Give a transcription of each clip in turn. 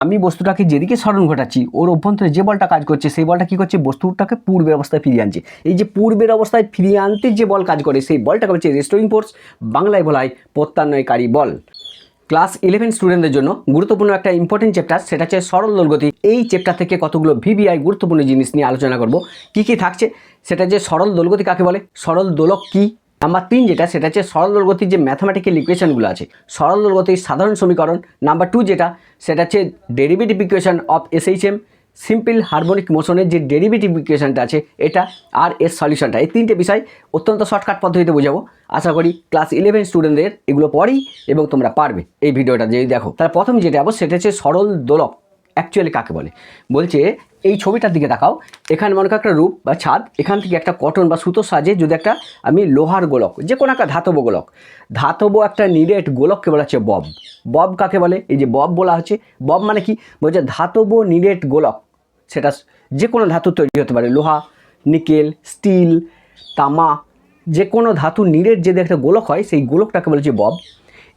আমি বস্তুটাকে যেদিকে স্মরণ ঘটাচ্ছি ওর অভ্যন্তরে যে বলটা কাজ করছে সেই বলটা কী করছে, বস্তুটাকে পূর্বের অবস্থায় ফিরিয়ে আনছে। এই যে পূর্বের অবস্থায় ফিরিয়ে আনতে যে বল কাজ করে সেই বলটাকে বলছে রেস্টোরিং ফোর্স, বাংলায় বলা হয় প্রত্যানয়কারী বল। ক্লাস 11 স্টুডেন্টদের জন্য গুরুত্বপূর্ণ একটা ইম্পর্টেন্ট চ্যাপ্টার, সেটা হচ্ছে সরল দোলগতি। এই চ্যাপ্টার থেকে কতগুলো ভিভিআই গুরুত্বপূর্ণ জিনিস নিয়ে আলোচনা করব। কী কী থাকছে সেটা, যে সরল দোলগতি কাকে বলে, সরল দোলক কী, নাম্বার 3 যেটা সেটা হচ্ছে সরল দোলগতির যে ম্যাথামেটিক্যাল ইকুয়েশনগুলো আছে, সরল দোলগতির সাধারণ সমীকরণ। নাম্বার 2 যেটা সেটা হচ্ছে derivative equation of SHM, simple harmonic মোশনের যে ডেরিভেটিভ ইকুয়েশনটা আছে এটা, আর এর সলিউশনটা। এই তিনটে বিষয় অত্যন্ত শর্টকাট পদ্ধতিতে বোঝাবো। আশা করি ক্লাস 11 স্টুডেন্টদের এগুলো পড়ি এবং তোমরা পারবে এই ভিডিওটা যদি দেখো। তাহলে প্রথম যেটা যাবো সেটা হচ্ছে সরল দোলক অ্যাকচুয়ালি কাকে বলে। বলছে এই ছবিটার দিকে তাকাও, এখানে মনে করো একটা রূপ বা ছাদ, এখান থেকে একটা কটন বা সুতোর সাহায্যে যদি একটা আমি লোহার গোলক, যে কোনো একটা ধাতব গোলক, ধাতব একটা নিরেট গোলককে বলা হচ্ছে বব। বব কাকে বলে, এই যে বব বলা হচ্ছে, বব মানে কি বলছে, ধাতব নিরেট গোলক, সেটা যে কোনো ধাতুর তৈরি হতে পারে, লোহা, নিকেল, স্টিল, তামা, যে কোনো ধাতু নিরেট যদি একটা গোলক হয় সেই গোলকটাকে বলেছে বব।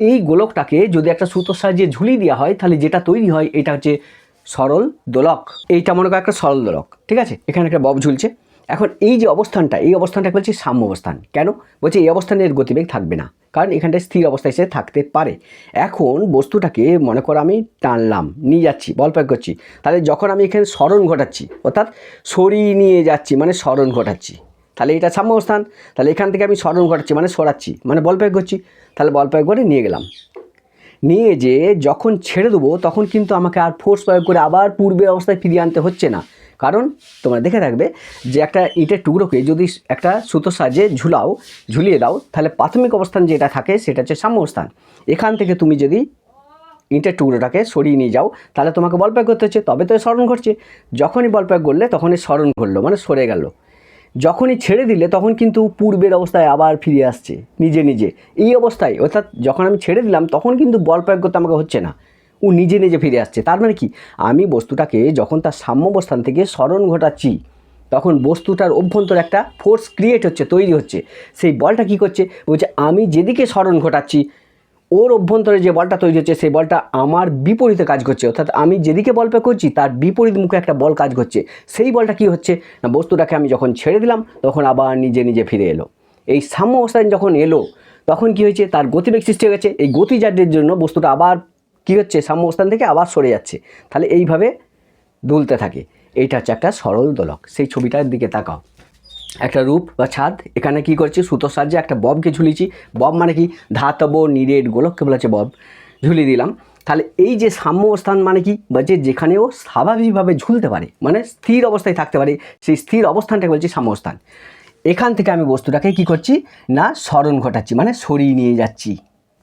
এই গোলকটাকে যদি একটা সুতোর সাহায্যে ঝুলিয়ে দেওয়া হয় তাহলে যেটা তৈরি হয় এটা হচ্ছে সরল দোলক। এইটা মনে করো একটা সরল দোলক, ঠিক আছে, এখানে একটা বব ঝুলছে। এখন এই যে অবস্থানটা, এই অবস্থানটাকে বলছে সাম্য অবস্থান। কেন বলছে এই অবস্থানে এর গতিবেগ থাকবে না, কারণ এখানটায় স্থির অবস্থায় এসে থাকতে পারে। এখন বস্তুটাকে মনে করো আমি টানলাম, নিয়ে যাচ্ছি, বল প্রয়োগ করছি, তাহলে যখন আমি এখানে স্মরণ ঘটাচ্ছি অর্থাৎ সরিয়ে নিয়ে যাচ্ছি মানে স্মরণ ঘটাচ্ছি, তাহলে এটা সাম্য অবস্থান। তাহলে এখান থেকে আমি স্মরণ ঘটাচ্ছি মানে সরাচ্ছি মানে বল প্রয়োগ করছি, তাহলে বল প্রয়োগ করে নিয়ে গেলাম। নিয়ে যে যখন ছেড়ে দেবো তখন কিন্তু আমাকে আর ফোর্স প্রয়োগ করে আবার পূর্বের অবস্থায় ফিরিয়ে আনতে হচ্ছে না। কারণ তোমরা দেখে থাকবে যে একটা ইটের টুকরোকে যদি একটা সুতোর সাহায্যে ঝুলিয়ে দাও তাহলে প্রাথমিক অবস্থান যেটা থাকে সেটা হচ্ছে সাম্য অবস্থান। এখান থেকে তুমি যদি ইটের টুকরোটাকে সরিয়ে নিয়ে যাও তাহলে তোমাকে বল প্রয়োগ করতে হচ্ছে, তবে তো স্মরণ ঘটছে। যখনই বল প্রয়োগ করলে তখনই স্মরণ ঘটলো মানে সরে গেল। যখনই ছেড়ে দিলে তখন কিন্তু পূর্বের অবস্থায় আবার ফিরে আসছে নিজে নিজে। এই অবস্থায় অর্থাৎ যখন আমি ছেড়ে দিলাম তখন কিন্তু বল প্রয়োগ করতে আমাকে হচ্ছে না, ও নিজে নিজে ফিরে আসছে। তার মানে কি, আমি বস্তুটাকে যখন তার সাম্য অবস্থান থেকে স্মরণ ঘটাচ্ছি তখন বস্তুটার অভ্যন্তরে একটা ফোর্স ক্রিয়েট হচ্ছে, তৈরি হচ্ছে। সেই বলটা কি করছে, বলছে আমি যেদিকে স্মরণ ঘটাচ্ছি ওর অভ্যন্তরে যে বলটা তৈরি হচ্ছে সেই বলটা আমার বিপরীতে কাজ করছে, অর্থাৎ আমি যেদিকে বল প্রয়োগ করছি তার বিপরীত মুখে একটা বল কাজ করছে। সেই বলটা কি হচ্ছে না, বস্তুটাকে আমি যখন ছেড়ে দিলাম তখন আবার নিজে নিজে ফিরে এলো। এই সাম্য অবস্থায় যখন এলো তখন কি হয়েছে, তার গতিবেগ সৃষ্টি হয়ে গেছে। এই গতিজাড্যের জন্য বস্তুটা আবার কি হচ্ছে, সাম্য অবস্থান থেকে আবার সরে যাচ্ছে। তাহলে এইভাবে দুলতে থাকে। এইটা হচ্ছে একটা সরল দোলক। সেই ছবিটার দিকে তাকাও, একটা রূপ বা ছাদ, এখানে কি করছি, সুতোর সাহায্যে একটা ববকে ঝুলিয়েছি। বব মানে কি, ধাতব নিরেট গোলককে বলেছে বব, ঝুলিয়ে দিলাম। তাহলে এই যে সাম্য অবস্থান মানে কি, বলছে যেখানেও স্বাভাবিকভাবে ঝুলতে পারে মানে স্থির অবস্থায় থাকতে পারে, সেই স্থির অবস্থানটাকে বলছি সাম্য অবস্থান। এখান থেকে আমি বস্তুটাকে কি করছি না, স্মরণ ঘটাচ্ছি মানে সরিয়ে নিয়ে যাচ্ছি।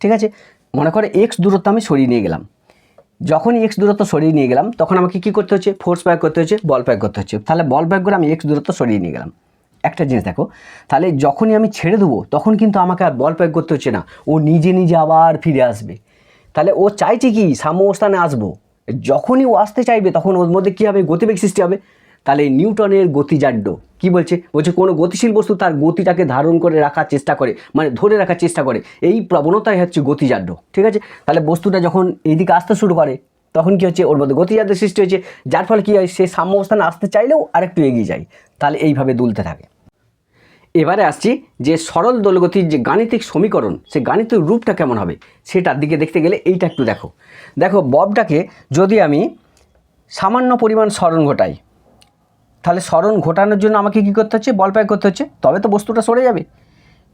ঠিক আছে, মনে করে এক্স দূরত্ব আমি সরিয়ে নিয়ে গেলাম। যখনই এক্স দূরত্ব সরিয়ে নিয়ে গেলাম তখন আমাকে কী করতে হচ্ছে, ফোর্স প্রয়োগ করতে হচ্ছে, বল প্রয়োগ করতে হচ্ছে। তাহলে বল প্রয়োগ করে আমি এক্স দূরত্ব সরিয়ে নিয়ে গেলাম। একটা জিনিস দেখো, তাহলে যখনই আমি ছেড়ে দেবো তখন কিন্তু আমাকে আর বল প্রয়োগ করতে হচ্ছে না, ও নিজে নিজে আবার ফিরে আসবে। তাহলে ও চাইছে কি, সাম্য অবস্থানে আসবো। যখনই ও আসতে চাইবে তখন ওর মধ্যে কী হবে, গতিবেগ সৃষ্টি হবে। তাহলে নিউটনের গতিজাড্য কি বলছে, বলছে কোনো গতিশীল বস্তু তার গতিটাকে ধারণ করে রাখার চেষ্টা করে, মানে ধরে রাখার চেষ্টা করে, এই প্রবণতাই হচ্ছে গতিজাড্য। ঠিক আছে, তাহলে বস্তুটা যখন এইদিকে আসতে শুরু করে তখন কি হচ্ছে, ওর মধ্যে গতিজাড্য সৃষ্টি হয়েছে, যার ফলে কী হয়, সে সাম্য অবস্থানে আসতে চাইলেও আরেকটু এগিয়ে যায়। তাহলে এইভাবে দুলতে থাকে। এবারে আসছি যে সরল দোলগতির যে গাণিতিক সমীকরণ, সেই গাণিতিক রূপটা কেমন হবে সেটার দিকে দেখতে গেলে এইটা একটু দেখো। দেখো ববটাকে যদি আমি সামান্য পরিমাণ স্মরণ ঘটাই তাহলে স্মরণ ঘটানোর জন্য আমাকে কী করতে হচ্ছে, বল প্রয়োগ করতে হচ্ছে, তবে তো বস্তুটা সরে যাবে।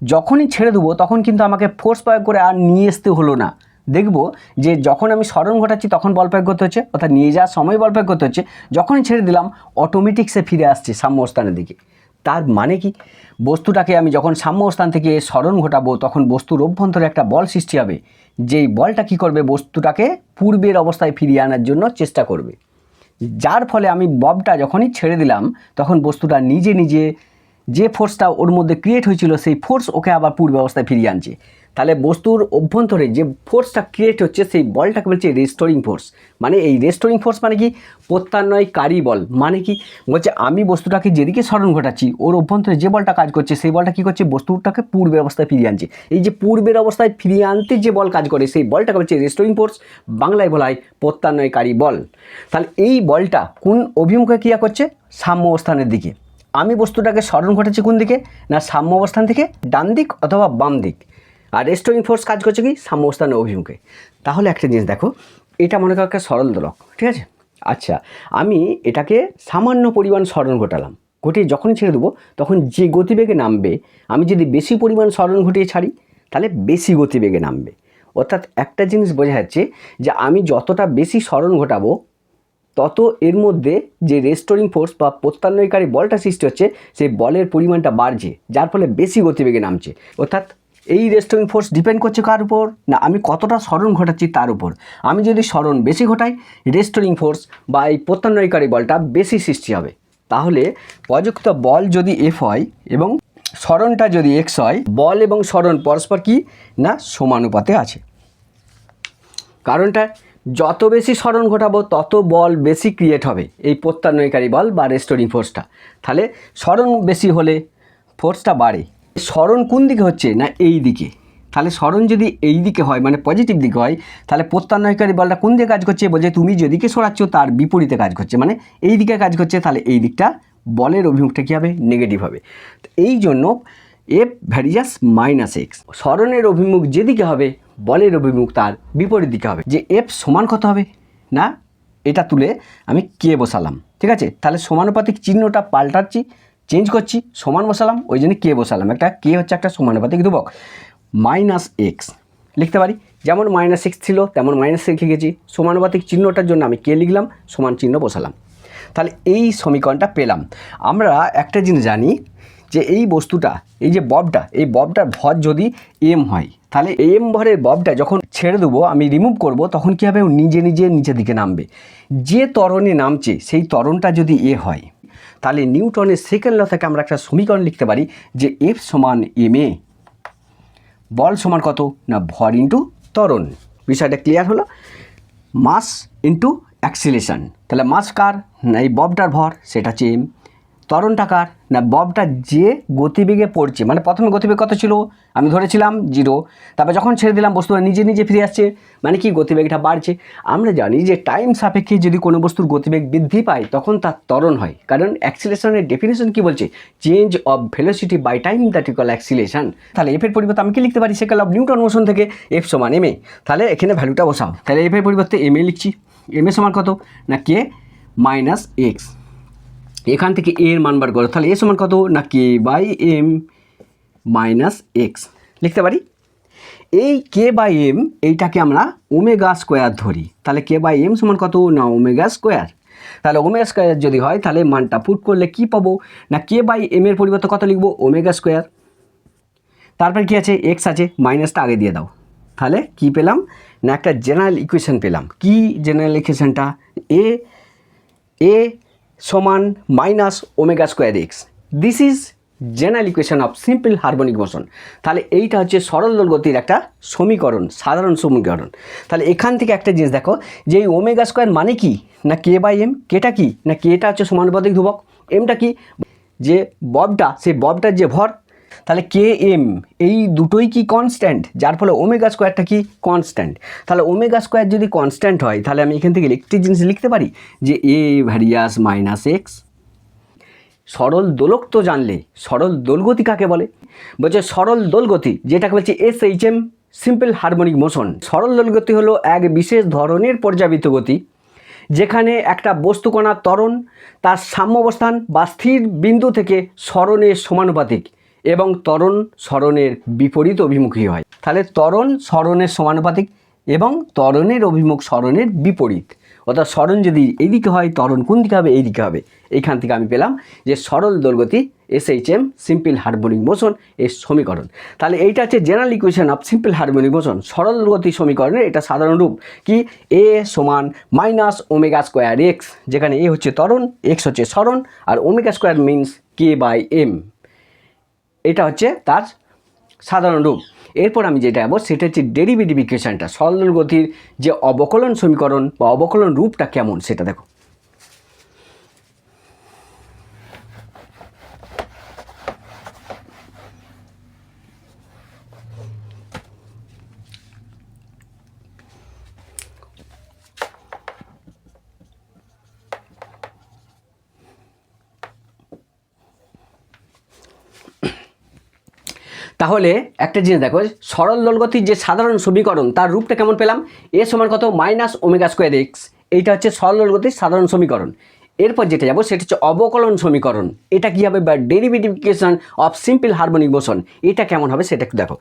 যখনই ছেড়ে দেবো তখন কিন্তু আমাকে ফোর্স প্রয়োগ করে আর নিয়ে আসতে হলো না। দেখব যে যখন আমি স্মরণ ঘটাচ্ছি তখন বল প্রয়োগ করতে হচ্ছে, অর্থাৎ নিয়ে যাওয়ার সময় বল প্রয়োগ করতে হচ্ছে। যখনই ছেড়ে দিলাম অটোমেটিক সে ফিরে আসছে সাম্য অবস্থানের দিকে। তার মানে কি, বস্তুটাকে আমি যখন সাম্য অবস্থান থেকে স্মরণ ঘটাবো তখন বস্তুর অভ্যন্তরে একটা বল সৃষ্টি হবে, যেই বলটা কি করবে, বস্তুটাকে পূর্বের অবস্থায় ফিরিয়ে আনার জন্য চেষ্টা করবে। যার ফলে আমি ববটা যখনই ছেড়ে দিলাম তখন বস্তুটা নিজে নিজে যে ফোর্সটা ওর মধ্যে ক্রিয়েট হয়েছিল সেই ফোর্স ওকে আবার পূর্ব অবস্থায় ফিরিয়ে আনছে। তাহলে বস্তুর অভ্যন্তরে যে ফোর্সটা ক্রিয়েট হচ্ছে সেই বলটাকে বলছে রেস্টোরিং ফোর্স। মানে এই রেস্টোরিং ফোর্স মানে কি, প্রত্যান্বয়কারী বল। মানে কি বলছে, আমি বস্তুটাকে যেদিকে স্মরণ ঘটাচ্ছি ওর অভ্যন্তরে যে বলটা কাজ করছে সেই বলটা কী করছে, বস্তুটাকে পূর্বের অবস্থায় ফিরিয়ে আনছে। এই যে পূর্বের অবস্থায় ফিরিয়ে আনতে যে বল কাজ করে সেই বলটাকে বলছে রেস্টোরিং ফোর্স, বাংলায় বলা হয় প্রত্যান্বয়কারী বল। তাহলে এই বলটা কোন অভিমুখে ক্রিয়া করছে, সাম্য অবস্থানের দিকে। আমি বস্তুটাকে স্মরণ ঘটাচ্ছি কোন দিকে না, সাম্য অবস্থান থেকে ডান দিক অথবা বাম দিক। আর রেস্টোরিং ফোর্স কাজ করছে কি, সাম্য অবস্থানের অভিমুখে। তাহলে একটা জিনিস দেখো, এটা মনে করো একটা সরল দোলক, ঠিক আছে। আচ্ছা, আমি এটাকে সামান্য পরিমাণ স্মরণ ঘটালাম, ঘটিয়ে যখন ছেড়ে দেবো তখন যে গতিবেগে নামবে, আমি যদি বেশি পরিমাণ স্মরণ ঘটিয়ে ছাড়ি তাহলে বেশি গতিবেগে নামবে। অর্থাৎ একটা জিনিস বোঝা যাচ্ছে যে আমি যতটা বেশি স্মরণ ঘটাবো তত এর মধ্যে যে রেস্টোরিং ফোর্স বা প্রত্যান্বয়কারী বলটা সৃষ্টি হচ্ছে সেই বলের পরিমাণটা বাড়ছে, যার ফলে বেশি গতিবেগে নামছে। অর্থাৎ এই রেস্টোরিং ফোর্স ডিপেন্ড করছে কার উপর না, আমি কতটা স্মরণ ঘটাচ্ছি তার উপর। আমি যদি স্মরণ বেশি ঘটাই, রেস্টোরিং ফোর্স বা এই প্রত্যান্বয়কারী বলটা বেশি সৃষ্টি হবে। তাহলে প্রযুক্ত বল যদি এফ হয় এবং স্মরণটা যদি এক্স হয়, বল এবং স্মরণ পরস্পর কি না সমানুপাতে আছে। কারণটা, যত বেশি স্মরণ ঘটাবো তত বল বেশি ক্রিয়েট হবে, এই প্রত্যান্বয়কারী বল বা রেস্টোরিং ফোর্সটা। তাহলে স্মরণ বেশি হলে ফোর্সটা বাড়ে। স্মরণ কোন দিকে হচ্ছে না, এই দিকে। তাহলে স্মরণ যদি এই দিকে হয় মানে পজিটিভ দিকে হয়, তাহলে প্রত্যান্বয়কারী বলটা কোন দিকে কাজ করছে, বলছে তুমি যেদিকে সরাচ্ছ তার বিপরীতে কাজ করছে, মানে এই দিকে কাজ করছে। তাহলে এই দিকটা বলের অভিমুখটা কী হবে, নেগেটিভ হবে। এই জন্য এফ ভ্যারিয়াস মাইনাস এক্স, স্মরণের অভিমুখ যেদিকে হবে বলের অভিমুখ তার বিপরীত দিকে হবে। যে এফ সমান কত হবে না, এটা তুলে আমি কে বসালাম, ঠিক আছে। তাহলে সমানুপাতিক চিহ্নটা পাল্টাচ্ছি, চেঞ্জ করছি, সমান বসালাম, ওই জন্য কে বসালাম। একটা কে হচ্ছে একটা সমানুপাতিক ধ্রুবক, মাইনাস এক্স লিখতে পারি। যেমন মাইনাস এক্স ছিল তেমন মাইনাস এক্স লিখেছি, সমানুপাতিক চিহ্নটার জন্য আমি কে লিখলাম, সমান চিহ্ন বসালাম। তাহলে এই সমীকরণটা পেলাম। আমরা একটা জিনিস জানি যে এই বস্তুটা, এই যে ববটা, এই ববটার ভর যদি এম হয়, তাহলে এম ভরের ববটা যখন ছেড়ে দেবো, আমি রিমুভ করব, তখন কী হবে, নিজে নিজে নিচের দিকে নামবে। যে ত্বরণে নামছে সেই ত্বরণটা যদি এ হয়, তাহলে নিউটনের সেকেন্ড ল থেকে আমরা একটা সমীকরণ লিখতে পারি যে এফ সমান এম এ, বল সমান কত না ভর ইন্টু ত্বরণ। বিষয়টা ক্লিয়ার হলো। মাস ইন্টু অ্যাক্সিলেশন, তাহলে মাস কার না এই ববটার ভর, সেটা হচ্ছে এম। ত্বরণটা কার না ববটা যে গতিবেগে পড়ছে, মানে প্রথমে গতিবেগ কত ছিল আমি ধরেছিলাম 0, তারপর যখন ছেড়ে দিলাম বস্তুটা নিজে নিজে ফিরে আসছে, মানে কি গতিবেগটা বাড়ছে। আমরা জানি যে টাইম সাপেক্ষে যদি কোনো বস্তুর গতিবেগ বৃদ্ধি পায় তখন তার ত্বরণ হয়, কারণ অ্যাক্সিলেশনের ডেফিনেশন কি বলছে, change of velocity by time that equal acceleration. তাহলে এফের পরিবর্তে আমি কি লিখতে পারি, second law of Newton motion থেকে এফ সমান এম এ। তাহলে এখানে ভ্যালুটা বসাও, তাহলে এফের পরিবর্তে এম এ লিখছি, এম এ সমান কত না কে মাইনাস এক্স। এখান থেকে এর মান বার করো, তাহলে এ সমান কত না কে বাই এম মাইনাস এক্স লিখতে পারি। এই কে বাই এম এইটাকে আমরা ওমেগা স্কোয়ার ধরি, তাহলে কে বাই এম সমান কত না ওমেগা স্কোয়ার। তাহলে ওমেগা স্কোয়ার যদি হয় তাহলে মানটা পুট করলে কি পাবো না কে বাই এম এর পরিবর্তে কত লিখবো ওমেগা স্কোয়ার। তারপর কি আছে এক্স আছে, মাইনাসটা আগে দিয়ে দাও। তাহলে কি পেলাম না একটা জেনারেল ইকুয়েশন পেলাম। কি জেনারেল ইকুয়েশনটা, এ এ সমান minus omega square x, this is general equation of simple harmonic motion. তাহলে এইটা হচ্ছে সরল দোল গতির একটা সমীকরণ, সাধারণ সমীকরণ। তাহলে এখান থেকে একটা জিনিস দেখো যে এই ওমেগা স্কোয়ার মানে কি না কে বাই এম, কেটা কি না কেটা হচ্ছে সমানুপাতিক ধ্রুবক, এমটা কি যে ববটা, সেই ববটার যে ভর। তাহলে কে এম এই দুটোই কি কনস্ট্যান্ট, যার ফলে ওমেগা স্কোয়ারটা কি কনস্ট্যান্ট। তাহলে ওমেগা স্কোয়ার যদি কনস্ট্যান্ট হয় তাহলে আমি এখান থেকে একটি জিনিস লিখতে পারি যে এ ভ্যারিয়াস মাইনাস এক্স। সরল দোলক তো জানলে, সরল দোলগতি কাকে বলে, বলছে সরল দোলগতি যেটাকে বলছে SHM সিম্পল হারমোনিক মোশন। সরল দোলগতি হলো এক বিশেষ ধরনের পর্যাবৃত্ত গতি যেখানে একটা বস্তুকণার ত্বরণ তার সাম্যাবস্থান বা স্থির বিন্দু থেকে সরণের সমানুপাতিক এবং ত্বরণ সরণের বিপরীত অভিমুখী হয়। তাহলে ত্বরণ সরণের সমানুপাতিক এবং ত্বরণের অভিমুখ সরণের বিপরীত। অর্থাৎ সরণ যদি এইদিকে হয় ত্বরণ কোন দিকে হবে, এইদিকে হবে। এইখান থেকে আমি পেলাম যে সরল দোলগতি SHM সিম্পল হারমোনিক মোশন এর সমীকরণ। তাহলে এইটা হচ্ছে general equation of simple harmonic motion, সরল দোলগতি সমীকরণের এটা সাধারণ রূপ কি এ সমান মাইনাস ওমেগা স্কোয়ার এক্স, যেখানে এ হচ্ছে ত্বরণ, এক্স হচ্ছে সরণ, আর omega square means K by M, এটা হচ্ছে তার সাধারণ রূপ। এরপর আমি যেটা যাবো সেটা হচ্ছে ডেরিভেটিভ ইকুয়েশনটা, সরল গতির যে অবকলন সমীকরণ বা অবকলন রূপটা কেমন সেটা দেখো। তাহলে একটা জিনিস দেখো, সরল দোলগতির যে সাধারণ সমীকরণ তার রূপটা কেমন পেলাম, এ সমান কত মাইনাস ওমেগা স্কোয়ার এক্স, এইটা হচ্ছে সরল দোলগতির সাধারণ সমীকরণ। এরপর যেটা যাবো সেটা হচ্ছে অবকলন সমীকরণ, এটা কি হবে বা derivative equation of simple harmonic motion, এটা কেমন হবে সেটা একটু দেখো।